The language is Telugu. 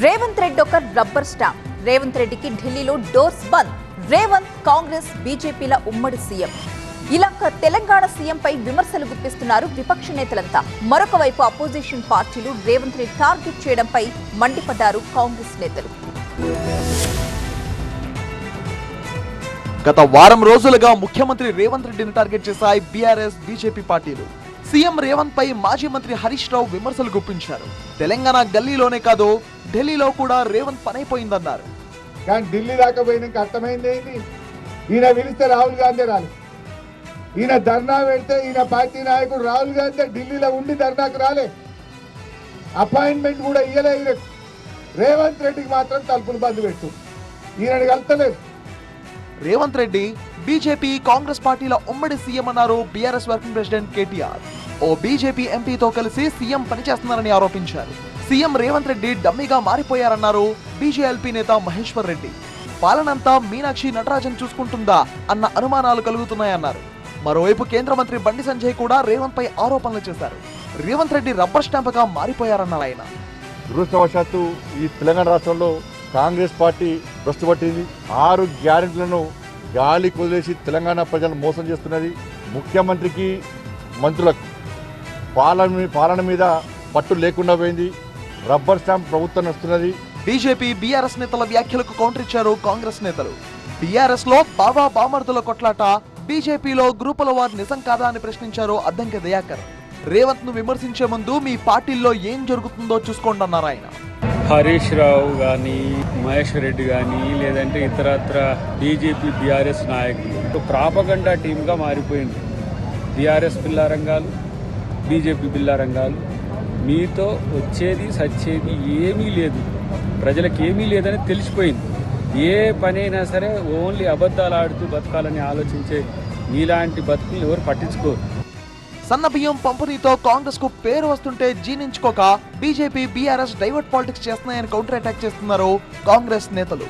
రేవంత్ రెడ్డి ఒక రబ్బర్ స్టాంప్. రేవంత్ రెడ్డికి ఢిల్లీలో డోర్స్ బంద్. రేవంత్, కాంగ్రెస్, బీజేపీల ఉమ్మడి సీఎం. ఇలా తెలంగాణ సీఎంపై విమర్శలు గుప్పిస్తున్నారు విపక్ష నేతలంతా. మరొక వైపు అపోజిషన్ పార్టీలు రేవంత్ రెడ్డి టార్గెట్ చేయడంపై మండిపడ్డారు కాంగ్రెస్ నేతలు. గత వారం రోజులుగా ముఖ్యమంత్రి రేవంత్ రెడ్డిని టార్గెట్ చేశాయి బీఆర్ఎస్, బీజేపీ పార్టీలు. సీఎం రేవంత్ పై మాజీ మంత్రి హరీష్ రావు విమర్శలు గుప్పించారు. తెలంగాణ గల్లీలోనే కాదు, ఢిల్లీలో కూడా రేవంత్ పనైపోయిందన్నారు. కానీ ఢిల్లీ దాకా పోయినాక అర్థమైంది ఏంటి? ఈయన పిలిస్తే రాహుల్ గాంధీ రాలి, ఈయన ధర్నా పెడితే ఈయన పార్టీ నాయకుడు రాహుల్ గాంధీ ఢిల్లీలో ఉండి ధర్నాకు రాలే, అపాయింట్మెంట్ కూడా ఇయ్యలే. ఈయన రేవంత్ రెడ్డికి మాత్రం తలుపులు బంద్ పెట్టు, ఈయన కలుతలేదు. రేవంత్ రెడ్డి బీజేపీ, కాంగ్రెస్ పార్టీల ఉమ్మడి సీఎం అన్నారు బీఆర్ఎస్ వర్కింగ్ ప్రెసిడెంట్ కేటీఆర్. ఓ బీజేపీ ఎంపీతో కలిసి సీఎం పనిచేస్తున్నారని ఆరోపించారు. సీఎం రేవంత్ రెడ్డి డమ్మీగా మారిపోయారన్నారు బీజేఎల్పీ నేత మహేశ్వర్ రెడ్డి. పాలనంతా మీనాక్షి నటరాజన్ చూసుకుంటుందా అన్న అనుమానాలు కలుగుతున్నాయన్నారు. మరోవైపు కేంద్ర మంత్రి బండి సంజయ్ కూడా రేవంత్ పై ఆరోపణలు చేశారు. రేవంత్ రెడ్డి రబ్బర్ స్టాంప్గా మారిపోయారన్నారు ఆయన. దురదృష్టవశాత్తు ఈ తెలంగాణ రాష్ట్రంలో కాంగ్రెస్ పార్టీ భ్రష్టుపట్టింది. 6 గ్యారెంటీలను గాలి కొదిలేసి తెలంగాణ ప్రజలను మోసం చేస్తున్నది. ముఖ్యమంత్రికి, మంత్రులకు పాలన మీద పట్టు లేకుండా పోయింది. రబ్బర్ స్టాంప్ ప్రభుత్వం నడుస్తున్నది. బీజేపీ, బీఆర్ఎస్ నేతల వ్యాఖ్యలకు కౌంటర్ ఇచ్చారు కాంగ్రెస్ నేతలు. బీఆర్ఎస్ లో బాబా బామర్దుల కొట్లాట, బీజేపీలో గ్రూపుల వార్ నిజం కాదా అని ప్రశ్నించారు అద్దంకి దయాకర్. రేవంత్ ను విమర్శించే ముందు మీ పార్టీల్లో ఏం జరుగుతుందో చూసుకోండి అన్నారు ఆయన. హరీష్ రావు కానీ, మహేశ్వర్ రెడ్డి కానీ, లేదంటే ఇతరత్ర బీజేపీ, బీఆర్ఎస్ నాయకులు ప్రాపగండా టీమ్గా మారిపోయింది. బీఆర్ఎస్ బిల్లారంగాలు, బీజేపీ బిల్లారంగాలు. మీతో వచ్చేది సచ్చేది ఏమీ లేదు, ప్రజలకు ఏమీ లేదని తెలిసిపోయింది. ఏ పనైనా సరే ఓన్లీ అబద్ధాలు ఆడుతూ బతకాలని ఆలోచించే మీలాంటి బతుకులు ఎవరు పట్టించుకోరు. సన్న బియ్యం పంపిణీతో కాంగ్రెస్ కు పేరు వస్తుంటే జీర్ణించుకోక బీజేపీ, బీఆర్ఎస్ డైవర్ట్ పాలిటిక్స్ చేస్తున్నాయని కౌంటర్ అటాక్ చేస్తున్నారు కాంగ్రెస్ నేతలు.